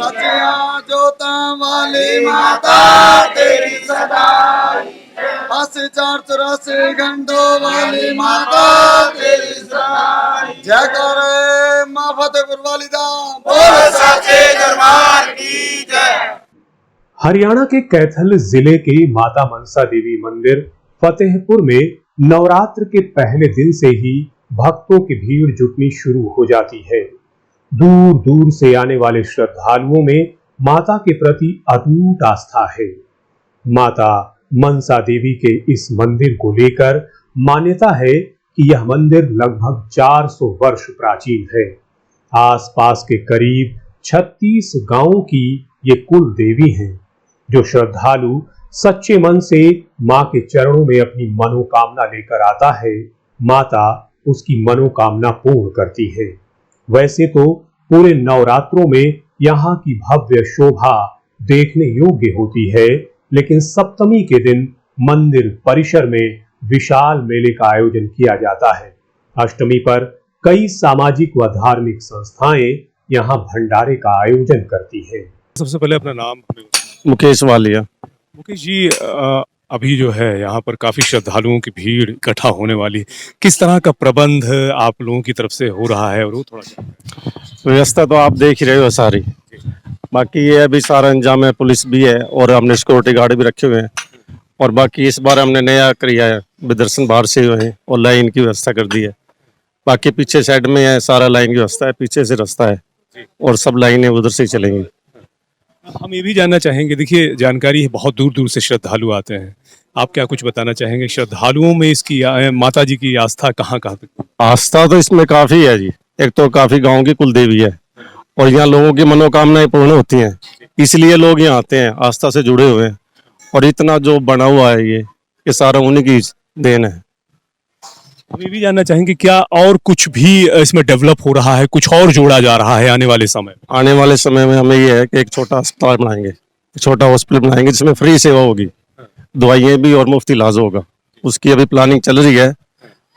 सचिया जोता वाली माता तेरी सदाई, 84 घंटों वाली माता तेरी सदाई। जय करे माँ फतेहपुर वाली दा, बोल सच्चे दरबार की जय। हरियाणा के कैथल जिले के माता मनसा देवी मंदिर फतेहपुर में नवरात्र के पहले दिन से ही भक्तों की भीड़ जुटनी शुरू हो जाती है। दूर दूर से आने वाले श्रद्धालुओं में माता के प्रति अटूट आस्था है। माता मनसा देवी के इस मंदिर को लेकर मान्यता है कि यह मंदिर लगभग 400 वर्ष प्राचीन है। आसपास के करीब 36 गांवों की ये कुल देवी हैं। जो श्रद्धालु सच्चे मन से मां के चरणों में अपनी मनोकामना लेकर आता है, माता उसकी मनोकामना पूर्ण करती है। वैसे तो पूरे नवरात्रों में यहाँ की भव्य शोभा देखने योग्य होती है, लेकिन सप्तमी के दिन मंदिर परिसर में विशाल मेले का आयोजन किया जाता है। अष्टमी पर कई सामाजिक व धार्मिक संस्थाएं यहाँ भंडारे का आयोजन करती है। सबसे पहले अपना नाम। मुकेश वालिया। मुकेश जी, अभी जो है यहाँ पर काफी श्रद्धालुओं की भीड़ इकट्ठा होने वाली, किस तरह का प्रबंध आप लोगों की तरफ से हो रहा है? और वो थोड़ा व्यवस्था तो आप देख ही रहे हो सारी, बाकी ये अभी सारा इंतजाम है, पुलिस भी है और हमने सिक्योरिटी गार्ड भी रखे हुए हैं। और बाकी इस बार हमने नया किया है, दर्शन बाहर से हुए हैं और लाइन की व्यवस्था कर दी है। बाकी पीछे साइड में है, सारा लाइन की व्यवस्था है, पीछे से रास्ता है और सब लाइनें उधर से चलेंगी। हम ये भी जानना चाहेंगे, देखिए जानकारी है बहुत दूर दूर से श्रद्धालु आते हैं, आप क्या कुछ बताना चाहेंगे श्रद्धालुओं में इसकी माता जी की आस्था कहाँ कहाँ तक? आस्था तो इसमें काफी है जी। एक तो काफी गाँव की कुल देवी है और यहाँ लोगों की मनोकामनाएं पूर्ण होती हैं, इसलिए लोग यहाँ आते हैं, आस्था से जुड़े हुए हैं। और इतना जो बना हुआ है ये सारा उन्हीं की देन है। हम ये भी जानना चाहेंगे क्या और कुछ भी इसमें डेवलप हो रहा है, कुछ और जोड़ा जा रहा है आने वाले समय? आने वाले समय में हमें ये है कि एक छोटा अस्पताल बनाएंगे, छोटा हॉस्पिटल बनाएंगे जिसमें फ्री सेवा होगी, दवाइयाँ भी और मुफ्त इलाज होगा। उसकी अभी प्लानिंग चल रही है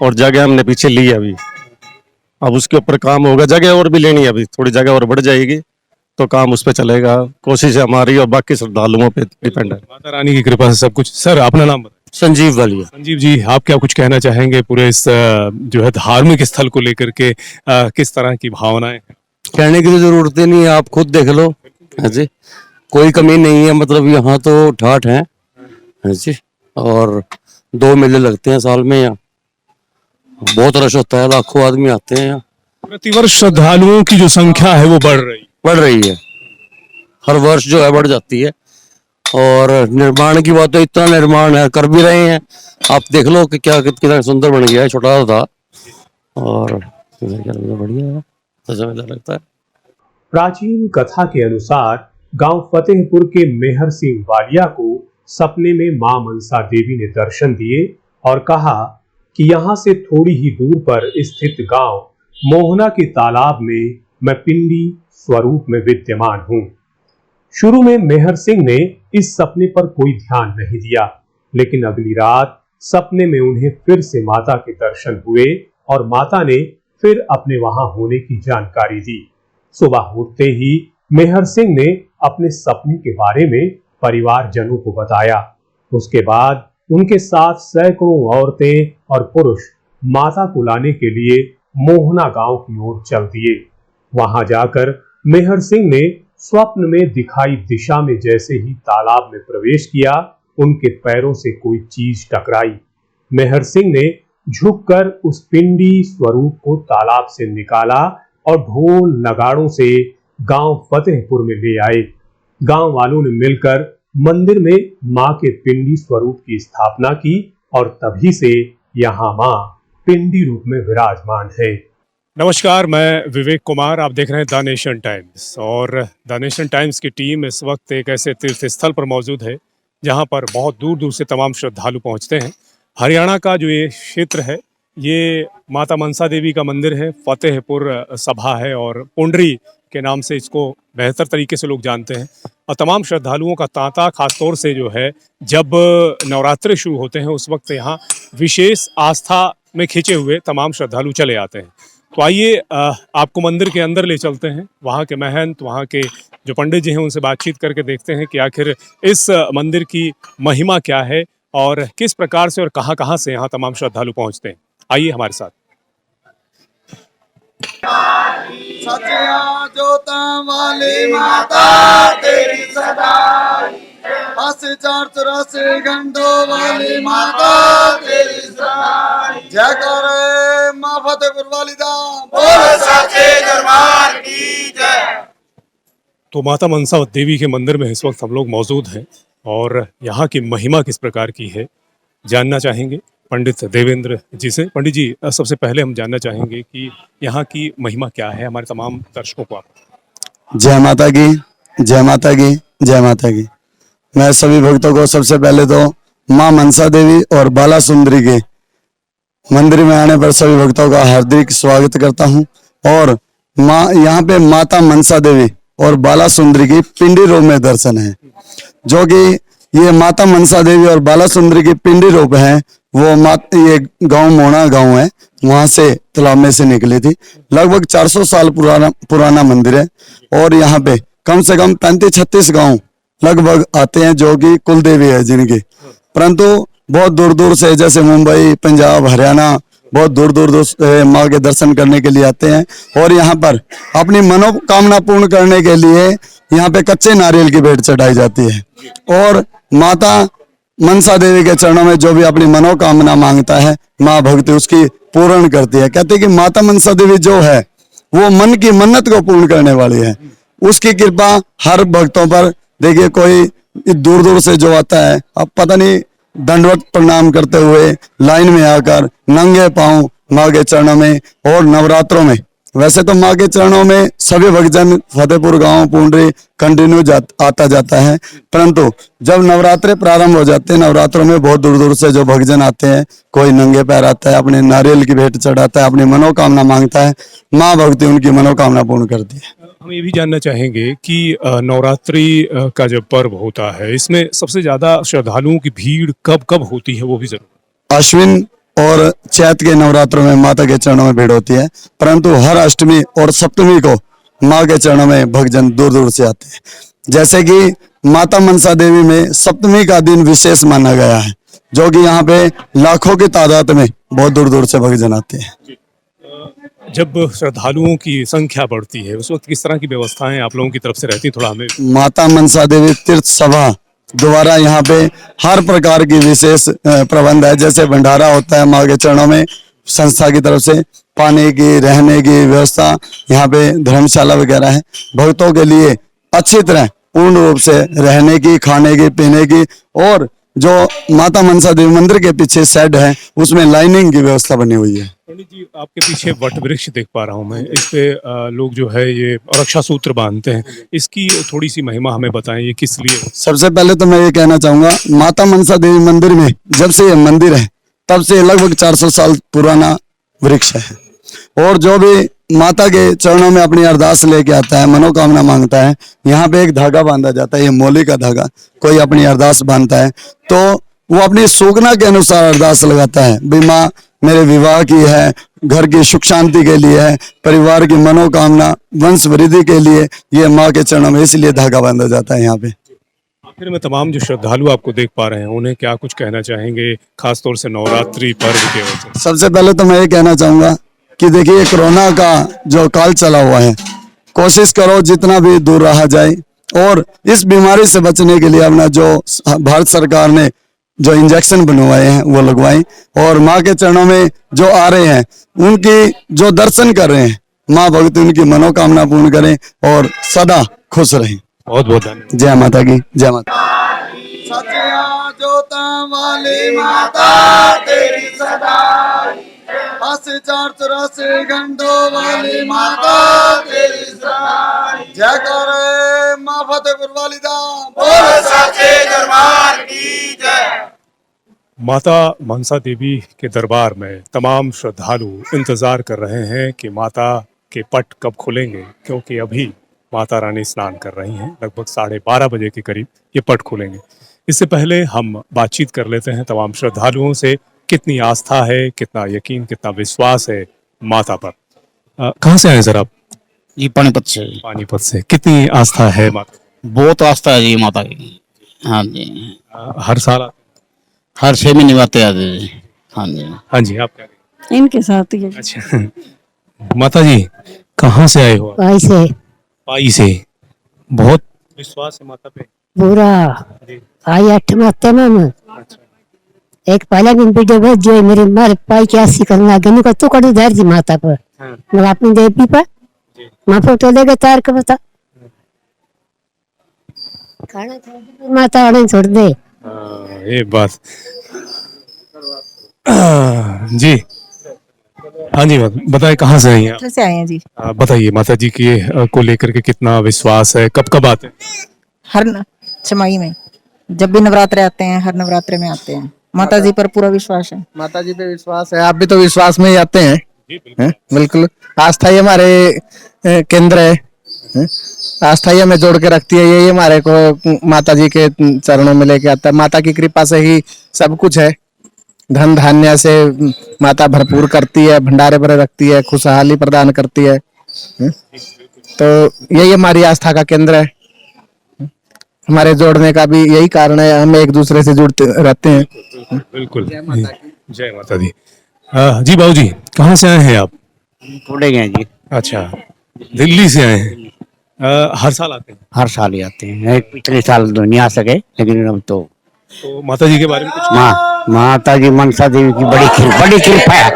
और जगह हमने पीछे ली है अभी, अब उसके ऊपर काम होगा। जगह और भी लेनी है, अभी थोड़ी जगह और बढ़ जाएगी तो काम उस पर चलेगा। कोशिश है हमारी और बाकी श्रद्धालुओं पे डिपेंड है। माता रानी की कृपा से सब कुछ। सर अपना नाम बताएं। संजीव वालिया। संजीव जी, आप क्या कुछ कहना चाहेंगे पूरे इस जो है धार्मिक स्थल को लेकर के, किस तरह की भावनाएं हैं? कहने की तो जरूरत ही नहीं है, आप खुद देख लो। हाँ जी, कोई कमी नहीं है, मतलब यहाँ तो ठाठ है। हाँ जी, और 2 मेले लगते हैं साल में, यहाँ बहुत रश होता है, लाखों आदमी आते हैं यहाँ। प्रतिवर्ष श्रद्धालुओं की जो संख्या है वो बढ़ रही है, हर वर्ष जो है बढ़ जाती है। और निर्माण की बात तो इतना निर्माण है, कर भी रहे हैं, आप देख लो कि क्या कितना सुंदर बन गया है, छोटा सा था और बढ़िया है, मजा लगता है। प्राचीन कथा के अनुसार गांव फतेहपुर के मेहर सिंह वालिया को सपने में मां मनसा देवी ने दर्शन दिए और कहा कि यहां से थोड़ी ही दूर पर स्थित गांव मोहना के तालाब में मैं पिंडी स्वरूप में विद्यमान हूं। शुरू में मेहर सिंह ने इस सपने पर कोई ध्यान नहीं दिया, लेकिन अगली रात सपने में उन्हें फिर से माता के दर्शन हुए और माता ने फिर अपने वहां होने की जानकारी दी। सुबह उठते ही मेहर सिंह ने अपने सपने के बारे में परिवारजनों को बताया। उसके बाद उनके साथ सैकड़ों औरतें और पुरुष माता को लाने के लिए मोहना गांव की ओर चल दिए। वहां जाकर मेहर सिंह ने स्वप्न में दिखाई दिशा में जैसे ही तालाब में प्रवेश किया, उनके पैरों से कोई चीज टकराई। मेहर सिंह ने झुककर उस पिंडी स्वरूप को तालाब से निकाला और ढोल नगाड़ों से गांव फतेहपुर में ले आए। गांव वालों ने मिलकर मंदिर में मां के पिंडी स्वरूप की स्थापना की और तभी से यहाँ मां पिंडी रूप में विराजमान है। नमस्कार, मैं विवेक कुमार, आप देख रहे हैं द नेशन टाइम्स। और द नेशन टाइम्स की टीम इस वक्त एक ऐसे तीर्थ स्थल पर मौजूद है जहां पर बहुत दूर दूर से तमाम श्रद्धालु पहुंचते हैं। हरियाणा का जो ये क्षेत्र है, ये माता मनसा देवी का मंदिर है, फतेहपुर सभा है और पुंडरी के नाम से इसको बेहतर तरीके से लोग जानते हैं। और तमाम श्रद्धालुओं का तांता खासतौर से जो है जब नवरात्रे शुरू होते हैं उस वक्त यहाँ विशेष आस्था में खिंचे हुए तमाम श्रद्धालु चले आते हैं। तो आइए आपको मंदिर के अंदर ले चलते हैं। वहाँ के महंत, वहाँ के जो पंडित जी हैं उनसे बातचीत करके देखते हैं कि आखिर इस मंदिर की महिमा क्या है और किस प्रकार से और कहाँ-कहाँ से यहाँ तमाम श्रद्धालु पहुँचते हैं। आइए हमारे साथ। सचिया जोता वाली माता तेरी सदा, 84 घंटों वाली माता तेरी सदा, जय करे माँ फतेहपुर वाली दा, बोल सच्चे दरबार की जय। तो माता मनसा देवी के मंदिर में इस वक्त हम लोग मौजूद हैं और यहाँ की महिमा किस प्रकार की है जानना चाहेंगे पंडित देवेंद्र जी से। पंडित जी, सबसे पहले हम जानना चाहेंगे कि यहाँ की महिमा क्या है, हमारे तमाम दर्शकों को आप। जय माता की, जय माता की, जय माता की। मैं सभी भक्तों को सबसे पहले तो माँ मनसा देवी और बाला सुंदरी के मंदिर में आने पर सभी भक्तों का हार्दिक स्वागत करता हूँ। और माँ यहाँ पे माता मनसा देवी और बाला सुंदरी की पिंडी रूप में दर्शन है, जो कि ये माता मनसा देवी और बाला सुंदरी की पिंडी रूप है। वो ये गांव मोना गांव है, वहां से तालाब में से निकली थी। लगभग 400 साल पुराना मंदिर है और यहाँ पे कम से कम 35-36 गांव लगभग आते हैं, जो कि कुल देवी है जिनकी। परंतु बहुत दूर दूर से, जैसे मुंबई, पंजाब, हरियाणा, बहुत दूर दूर से माँ के दर्शन करने के लिए आते हैं और यहाँ पर अपनी मनोकामना पूर्ण करने के लिए यहाँ पे कच्चे नारियल की भेंट चढ़ाई जाती है। और माता मनसा देवी के चरणों में जो भी अपनी मनोकामना मांगता है, माँ भक्ति उसकी पूर्ण करती है। कहते हैं कि माता मनसा देवी जो है वो मन की मन्नत को पूर्ण करने वाली है। उसकी कृपा हर भक्तों पर, देखिए कोई दूर दूर से जो आता है, अब पता नहीं दंडवत प्रणाम करते हुए लाइन में आकर नंगे पांव माँ के चरणों में, और नवरात्रों में वैसे तो माँ के चरणों में सभी भक्तजन फतेहपुर गांव पुंडरी कंटिन्यू आता जाता है, परंतु जब नवरात्रे प्रारंभ हो जाते हैं, नवरात्रों में बहुत दूर दूर से जो भक्तजन आते हैं, कोई नंगे पैर आता है, अपने नारियल की भेंट चढ़ाता है, अपनी मनोकामना मांगता है, माँ भक्ति उनकी मनोकामना पूर्ण करती है। हम ये भी जानना चाहेंगे कि नवरात्रि का जब पर्व होता है, इसमें सबसे ज्यादा श्रद्धालुओं की भीड़ कब कब होती है, वो भी जरूर। अश्विन और चैत के नवरात्रों में माता के चरणों में भीड़ होती है, परंतु हर अष्टमी और सप्तमी को माँ के चरणों में भक्तजन दूर दूर से आते हैं। जैसे कि माता मनसा देवी में सप्तमी का दिन विशेष माना गया है, जो कि यहाँ पे लाखों की तादाद में बहुत दूर दूर से भक्तजन आते हैं। जब श्रद्धालुओं की संख्या बढ़ती है उस वक्त किस तरह की व्यवस्थाएं आप लोगों की तरफ से रहती, थोड़ा हमें। माता मनसा देवी तीर्थ सभा द्वारा यहाँ पे हर प्रकार की विशेष प्रबंध है। जैसे भंडारा होता है माँ के चरणों में, संस्था की तरफ से पानी की, रहने की व्यवस्था, यहाँ पे धर्मशाला वगैरह है भक्तों के लिए अच्छी तरह पूर्ण रूप से रहने की, खाने की, पीने की। और जो माता मनसा देवी मंदिर के पीछे शेड है उसमें लाइनिंग की व्यवस्था बनी हुई है। पंडित जी, आपके पीछे वट वृक्ष देख पा रहा हूँ मैं, इस पे लोग जो है ये रक्षा सूत्र बांधते हैं, इसकी थोड़ी सी महिमा हमें बताएं, ये किस लिए। सबसे पहले तो मैं ये कहना चाहूंगा, माता मनसा देवी मंदिर में जब से ये मंदिर है तब से लगभग 400 साल पुराना वृक्ष है। और जो भी माता के चरणों में अपनी अरदास लेके आता है, मनोकामना मांगता है, यहाँ पे एक धागा बांधा जाता है, ये मोली का धागा। कोई अपनी अरदास बांधता है तो वो अपनी सूखना के अनुसार अरदास लगाता है, भी माँ मेरे विवाह की है, घर की सुख शांति के लिए है, परिवार की मनोकामना, वंश वृद्धि के लिए ये माँ के चरणों में इसलिए धागा बांधा जाता है यहाँ पे। आखिर में तमाम जो श्रद्धालु आपको देख पा रहे हैं उन्हें क्या कुछ कहना चाहेंगे, खासतौर से नवरात्रि पर्व के वजह से। सबसे पहले तो मैं ये कहना चाहूंगा कि देखिए कोरोना का जो काल चला हुआ है, कोशिश करो जितना भी दूर रहा जाए, और इस बीमारी से बचने के लिए अपना जो भारत सरकार ने जो इंजेक्शन बनवाए हैं वो लगवाएं, और माँ के चरणों में जो आ रहे हैं उनकी जो दर्शन कर रहे हैं, माँ भगवती उनकी मनोकामना पूर्ण करें और सदा खुश रहें। बहुत बहुत धन्यवाद। जय माता की, जय माता। सचिया जोता वाली माता तेरी सदा, 84 घंटों वाली माता तेरी सदा, जय करे माँ फतेहपुर वाली दा, बोल सच्चे दरबार की जय। माता मनसा देवी के दरबार में तमाम श्रद्धालु इंतजार कर रहे हैं कि माता के पट कब खुलेंगे, क्योंकि अभी माता रानी स्नान कर रही हैं। लगभग 12:30 बजे के करीब ये पट खुलेंगे। इससे पहले हम बातचीत कर लेते हैं तमाम श्रद्धालुओं से, कितनी आस्था है, कितना यकीन, कितना विश्वास है माता पर। कहाँ से आए सर आप? जी पानीपत से। पानीपत से। कितनी आस्था है माता? बहुत आस्था है जी माता की। हाँ जी, हर साल आते हर 6 महीने में आते आते जी। हाँ जी। हैं? हाँ जी, आप क्या कहें? इनके साथ ही है। अच्छा, माता जी कहाँ से आए हो आप? भाई से पाई से। बहुत विश्वास है माता पे। पूरा जी। आई 8 माते में मैं अच्छा, एक पहले दिन वीडियो भेज जो मेरी मार पाई क्या सी करना गनी को तू कर धैर्य जी माता पर हाँ, मैं अपनी देवी पर जी। मैं फोटो लेके तार के बता खाना छोड़ दे माता वाले छोड़ दे। ये बात। जी, हाँ जी, बताइए कहाँ से आई हैं आप? से आए हैं जी। बताइए माता जी की को लेकर के कितना विश्वास है, कब कब आते हैं? छमाही में जब भी नवरात्रे आते हैं, हर नवरात्रे में आते हैं। माता जी पर पूरा विश्वास है। माता जी पे विश्वास है, आप भी तो विश्वास में ही आते हैं। हैं? बिल्कुल, आस्था ही हमारे केंद्र है। हैं? आस्था ही हमें जोड़ के रखती है, यही हमारे को माता जी के चरणों में लेके आता है। माता की कृपा से ही सब कुछ है। धन धान्य से माता भरपूर करती है, भंडारे भरे रखती है, खुशहाली प्रदान करती है। हैं? तो यही हमारी आस्था का केंद्र है। हमारे जोड़ने का भी यही कारण है, हम एक दूसरे से जुड़ते रहते हैं। बिल्कुल। जय माता दी। जी बाबू जी कहाँ से आए हैं आप? थोड़े गए जी, अच्छा, दिल्ली से आए हैं। हर साल आते हैं? हर साल ही आते हैं। एक पिछले साल तो नहीं आ सके, लेकिन अब तो तो माता जी के बारे में कुछ? माता जी मनसा देवी की बड़ी कृपा है।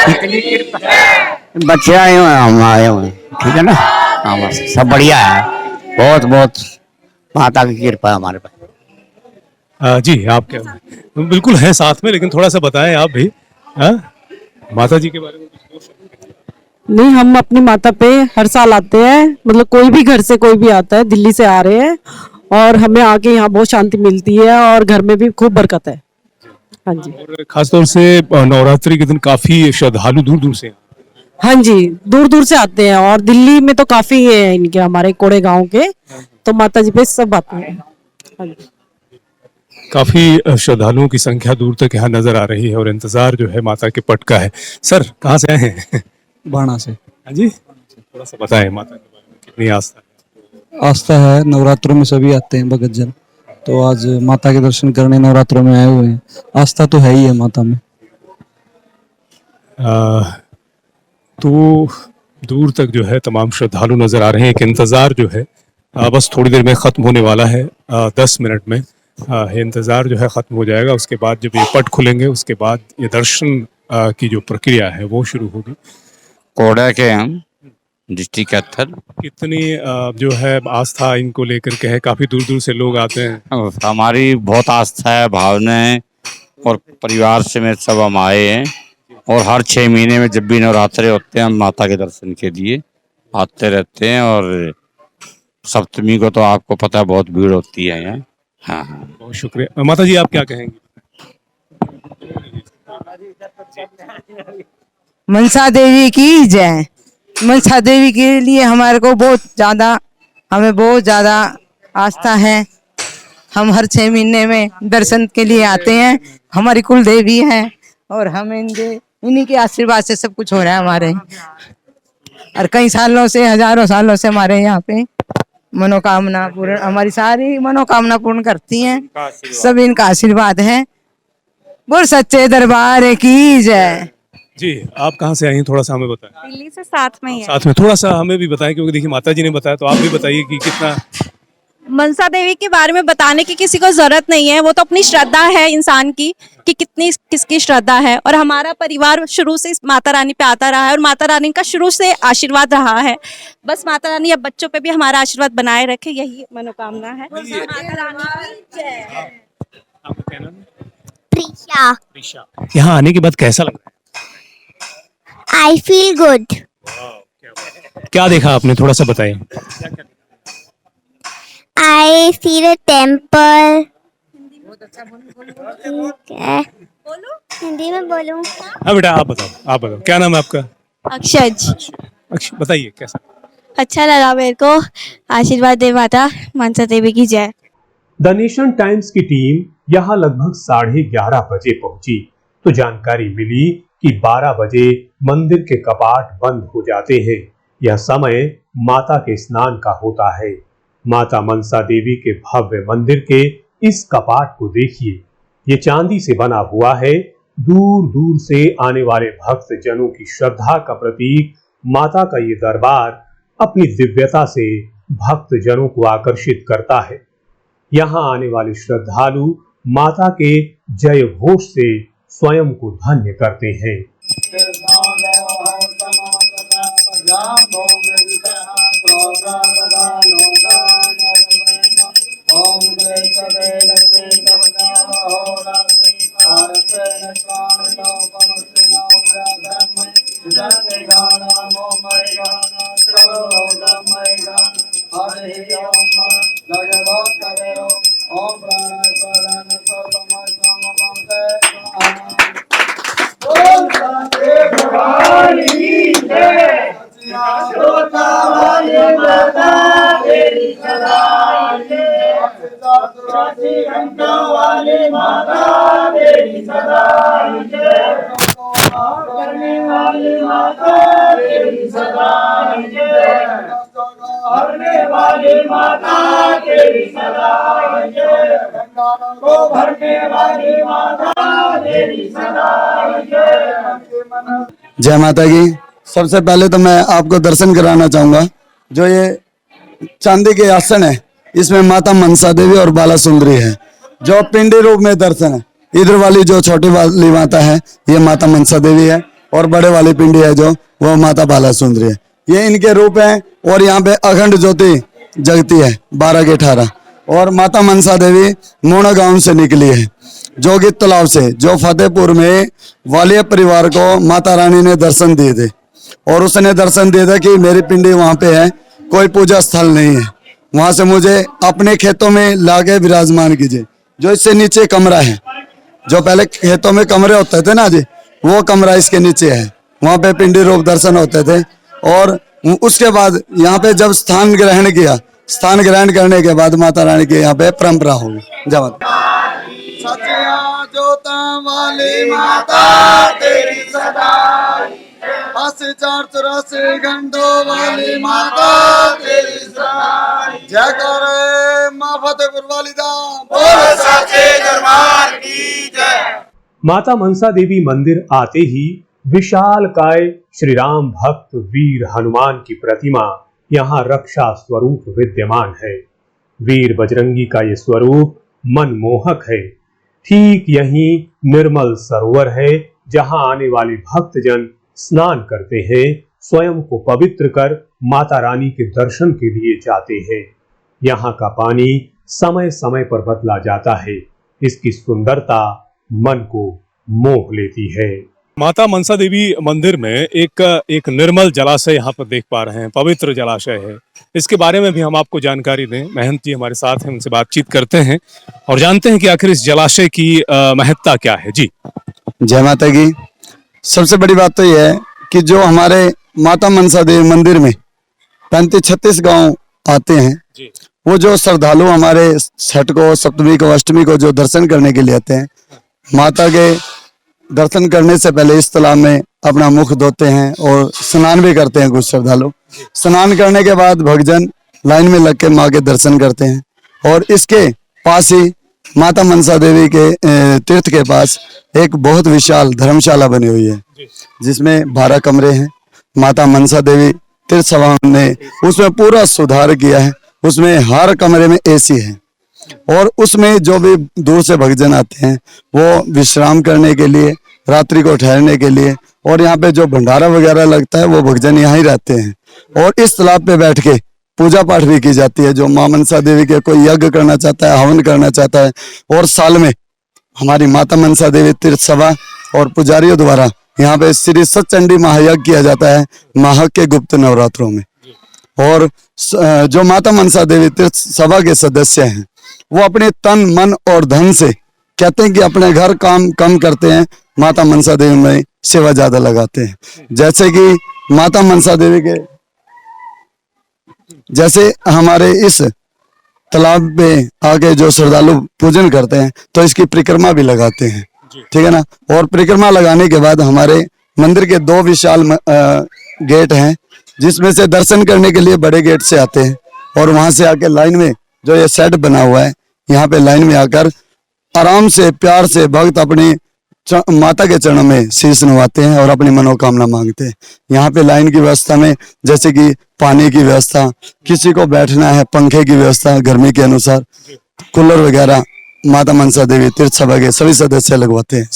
इतनी कृपा है। बच्चे आए हुए हैं, हम आए हुए हैं, ठीक है ना। हाँ बस सब बढ़िया है, बहुत बहुत माता की कृपा है हमारे पास। जी आप क्या? बिल्कुल है साथ में, लेकिन थोड़ा सा बताएं आप भी। हाँ? माता जी के बारे में कुछ? नहीं हम अपनी माता पे हर साल आते हैं, मतलब कोई भी घर से कोई भी आता है, दिल्ली से आ रहे हैं और हमें आके यहाँ बहुत शांति मिलती है और घर में भी खूब बरकत है। हाँ जी। और खासतौर से नवरात्रि के दिन काफी श्रद्धालु दूर दूर से। हाँ जी, दूर दूर से आते हैं और दिल्ली में तो काफी है इनके, हमारे कोड़े गांव के, तो माता जी पे सब आते हैं। हाँ जी। काफी श्रद्धालुओं की संख्या दूर तक यहाँ नजर आ रही है और इंतजार जो है माता के पट का है। सर कहाँ से आए हैं? बाणा से। हाँ जी, थोड़ा सा बताएं माता के बारे में, कितनी आस्था है? आस्था है, नवरात्रों में सभी आते हैं भगत जन, तो आज माता के दर्शन करने नवरात्रों में आए हुए हैं। आस्था तो है ही है माता में। तो दूर तक जो है तमाम श्रद्धालु नजर आ रहे हैं। एक इंतजार जो है बस थोड़ी देर में खत्म होने वाला है। 10 मिनट में ये इंतजार जो है खत्म हो जाएगा। उसके बाद जब ये पट खुलेंगे उसके बाद ये दर्शन की जो प्रक्रिया है वो शुरू होगी। कोड़ा के हम डिस्ट्रिक्ट कैथल। कितनी जो है आस्था इनको लेकर के है? काफी दूर दूर से लोग आते हैं। हमारी बहुत आस्था है, भावना है, और परिवार समेत सब हम आए हैं। और हर 6 महीने में जब भी नवरात्रे होते हैं हम माता के दर्शन के लिए आते रहते हैं। और सप्तमी को तो आपको पता है बहुत भीड़ होती है यहाँ। हाँ हाँ, बहुत शुक्रिया। माता जी आप क्या कहेंगी? मनसा देवी की जय। मनसा देवी के लिए हमारे को हमें बहुत ज्यादा आस्था है। हम हर 6 महीने में दर्शन के लिए आते हैं। हमारी कुल देवी है और हम इन्हीं के आशीर्वाद से सब कुछ हो रहा है हमारे। और कई सालों से, हजारों सालों से हमारे यहाँ पे मनोकामना पूर्ण, हमारी सारी मनोकामना पूर्ण करती हैं। सब इनका आशीर्वाद है। बोल सच्चे दरबार की जय। जी आप कहाँ से आई हैं, थोड़ा सा हमें बताएं। दिल्ली से साथ में ही है। साथ में थोड़ा सा हमें भी बताएं, क्योंकि देखिए माता जी ने बताया तो आप भी बताइए कि कितना। मनसा देवी के बारे में बताने की किसी को जरूरत नहीं है, वो तो अपनी श्रद्धा है इंसान की कि कितनी किसकी श्रद्धा है। और हमारा परिवार शुरू से माता रानी पे आता रहा है और माता रानी का शुरू से आशीर्वाद रहा है। बस माता रानी अब बच्चों पे भी हमारा आशीर्वाद बनाए रखे, यही मनोकामना है। माता रानी की जय। आपका क्या नाम है? प्रिया। प्रीशा। यहाँ आने के बाद कैसा लग रहा आई फील गुड। है? क्या देखा आपने, थोड़ा सा बताइए। I feel a temple. Hindi में बोलूं? हाँ बेटा आप बताओ क्या नाम है आपका? अक्षज। अच्छा बताइए कैसा। अच्छा लगा मेरे को। आशीर्वाद दे माता मनसा देवी की जय। द नेशन टाइम्स की टीम यहां लगभग 11:30 बजे पहुंची तो जानकारी मिली कि 12 बजे मंदिर के कपाट बंद हो जाते हैं। यह समय माता के स्नान का होता है। माता मनसा देवी के भव्य मंदिर के इस कपाट को देखिए, ये चांदी से बना हुआ है। दूर दूर से आने वाले भक्त जनों की श्रद्धा का प्रतीक माता का ये दरबार अपनी दिव्यता से भक्त जनों को आकर्षित करता है। यहाँ आने वाले श्रद्धालु माता के जय घोष से स्वयं को धन्य करते हैं। जय माता की। सबसे पहले तो मैं आपको दर्शन कराना चाहूंगा। जो ये चांदी के आसन है, इसमें माता मनसा देवी और बाला सुंदरी है, जो पिंडी रूप में दर्शन है। इधर वाली जो छोटी वाली माता है, ये माता मनसा देवी है, और बड़े वाली पिंडी है जो वो माता बाला सुंदरी है। ये इनके रूप हैं। और यहाँ पे अखंड ज्योति जगती है 12 के 18। और माता मनसा देवी मोना गांव से निकली है, जोगी तालाब से, जो फतेहपुर में वालिया परिवार को माता रानी ने दर्शन दिए थे। और उसने दर्शन दिया था कि मेरी पिंडी वहां पे है, कोई पूजा स्थल नहीं है, वहां से मुझे अपने खेतों में लाके विराजमान कीजिए। जो इससे नीचे कमरा है, जो पहले खेतों में कमरे होते थे ना जी, वो कमरा इसके नीचे है। वहां पे पिंडी रूप दर्शन होते थे। और उसके बाद यहाँ पे जब स्थान ग्रहण किया, स्थान ग्रहण करने के बाद माता रानी की यहाँ पे परंपरा होगी। जय माता। वाली माता तेरी सदाई, 84 घंटों वाली माता तेरी सदाई। जय करे मां फतेहपुर वाली दा, बोल सच्चे दरबार की जय। माता मनसा देवी मंदिर आते ही विशालकाय श्री राम भक्त वीर हनुमान की प्रतिमा यहाँ रक्षा स्वरूप विद्यमान है। वीर बजरंगी का ये स्वरूप मनमोहक है। ठीक यहीं निर्मल सरोवर है, जहां आने वाले भक्तजन स्नान करते हैं, स्वयं को पवित्र कर माता रानी के दर्शन के लिए जाते हैं। यहाँ का पानी समय समय पर बदला जाता है। इसकी सुंदरता मन को मोह लेती है। माता मनसा देवी मंदिर में एक निर्मल जलाशय यहाँ पर देख पा रहे हैं, पवित्र जलाशय है। इसके बारे में भी हम आपको जानकारी दें। महंत जी हमारे साथ हैं, उनसे बातचीत करते हैं और जानते हैं कि आखिर इस जलाशय की महत्ता क्या है। जी जय माता की। सबसे बड़ी बात तो यह है कि जो हमारे माता मनसा देवी मंदिर में 35-36 गांव आते हैं, वो जो श्रद्धालु हमारे छठ को, सप्तमी को, अष्टमी को जो दर्शन करने के लिए आते हैं, माता के दर्शन करने से पहले इस तालाब में अपना मुख धोते हैं और स्नान भी करते हैं। कुछ श्रद्धालु स्नान करने के बाद भक्तजन लाइन में लग के माँ के दर्शन करते हैं। और इसके पास ही माता मनसा देवी के तीर्थ के पास एक बहुत विशाल धर्मशाला बनी हुई है, जिसमें 12 कमरे हैं। माता मनसा देवी तीर्थ सभा ने उसमें पूरा सुधार किया है। उसमें हर कमरे में एसी है। और उसमें जो भी दूर से भक्तजन आते हैं, वो विश्राम करने के लिए, रात्रि को ठहरने के लिए, और यहाँ पे जो भंडारा वगैरह लगता है, वो भक्तजन यहाँ ही रहते हैं। और इस तालाब पे बैठ के पूजा पाठ भी की जाती है। जो मां मनसा देवी के कोई यज्ञ करना चाहता है, हवन करना चाहता है, और साल में हमारी माता मनसा देवी तीर्थ सभा और पुजारियों द्वारा यहाँ पे श्री सतचंडी महायज्ञ किया जाता है माह के गुप्त नवरात्रों में। और जो माता मनसा देवी तीर्थ सभा के सदस्य हैं, वो अपने तन, मन और धन से कहते हैं कि अपने घर काम कम करते हैं, माता मनसा देवी में सेवा ज्यादा लगाते हैं। जैसे कि माता मनसा देवी के, जैसे हमारे इस तालाब पे आके जो श्रद्धालु पूजन करते हैं, तो इसकी परिक्रमा भी लगाते हैं, ठीक है ना। और परिक्रमा लगाने के बाद हमारे मंदिर के 2 विशाल गेट हैं, जिसमें से दर्शन करने के लिए बड़े गेट से आते हैं और वहां से आके लाइन में जो ये सेट बना हुआ है, यहाँ पे लाइन में आकर आराम से प्यार से भक्त अपनी माता के चरणों में शीश नवाते हैं और अपनी मनोकामना मांगते हैं। यहाँ पे लाइन की व्यवस्था में जैसे कि पानी की व्यवस्था, किसी को बैठना है, पंखे की व्यवस्था गर्मी के अनुसार, कूलर वगैरह माता मनसा देवी तीर्थ सभा के सभी सदस्य लगवाते हैं।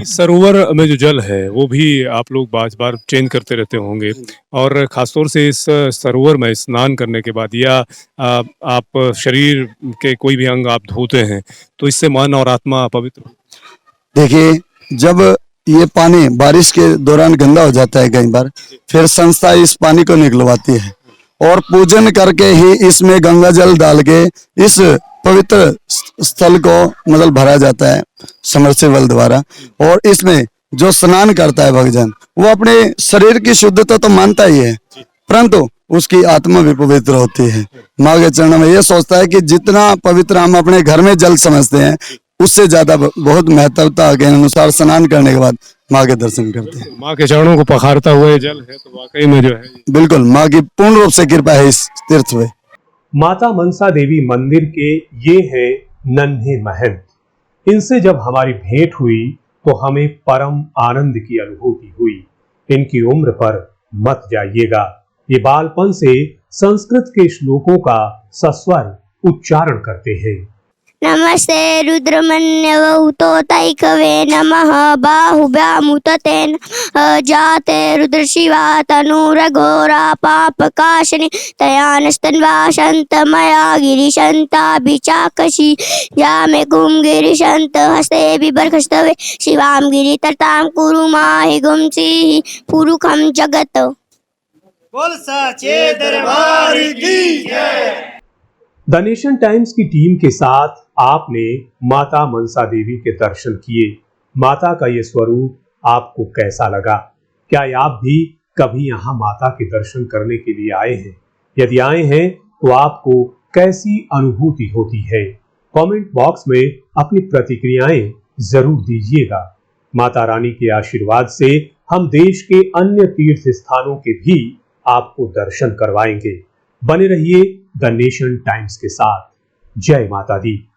इस सरोवर में जो जल है वो भी आप लोग बार बार चेंज करते रहते होंगे, और खासतौर से इस सरोवर में स्नान करने के बाद या आप शरीर के कोई भी अंग आप धोते हैं तो इससे मन और आत्मा पवित्र। देखिए, जब ये पानी बारिश के दौरान गंदा हो जाता है कई बार, फिर संस्था इस पानी को निकलवाती है और पूजन करके ही इसमें गंगा जल डाल के इस पवित्र स्थल को मतलब भरा जाता है समरसेबल द्वारा। और इसमें जो स्नान करता है भक्तजन, वो अपने शरीर की शुद्धता तो मानता ही है, परंतु उसकी आत्मा भी पवित्र होती है। माँ के चरणों में ये सोचता है कि जितना पवित्र हम अपने घर में जल समझते हैं, उससे ज्यादा बहुत महत्वता के अनुसार स्नान करने के बाद माँ के दर्शन करते हैं। माँ के चरणों को पखारता हुआ ये जल है तो वाकई में जो है बिल्कुल माँ की पूर्ण रूप से कृपा है इस तीर्थ में। माता मनसा देवी मंदिर के ये हैं नन्हे महंत। इनसे जब हमारी भेंट हुई तो हमें परम आनंद की अनुभूति हुई। इनकी उम्र पर मत जाइएगा, ये बालपन से संस्कृत के श्लोकों का सस्वर उच्चारण करते हैं। नमस्ते रुद्रमन्यवहुतोतैकवे नमः बाहुभ्यामुतते नमः जाते रुद्रशिवा तनुरघोरा पापकाशिनी तयानस्तन्वा शन्तमया गिरिशन्ताभिचाकशी यामे गुं गिरिशन्त हस्ते बिभर्खस्तवे शिवां गिरितर्तां कुरु माहि गुंसीहि पुरुखं जगत। बोल सच्चे दरबार की जय। द नेशन टाइम्स की टीम के साथ आपने माता मनसा देवी के दर्शन किए। माता का ये स्वरूप आपको कैसा लगा? क्या आप भी कभी यहाँ माता के दर्शन करने के लिए आए हैं? यदि आए हैं तो आपको कैसी अनुभूति होती है? कमेंट बॉक्स में अपनी प्रतिक्रियाएं जरूर दीजिएगा। माता रानी के आशीर्वाद से हम देश के अन्य तीर्थ स्थानों के भी आपको दर्शन करवाएंगे। बने रहिए द नेशन टाइम्स के साथ। जय माता दी।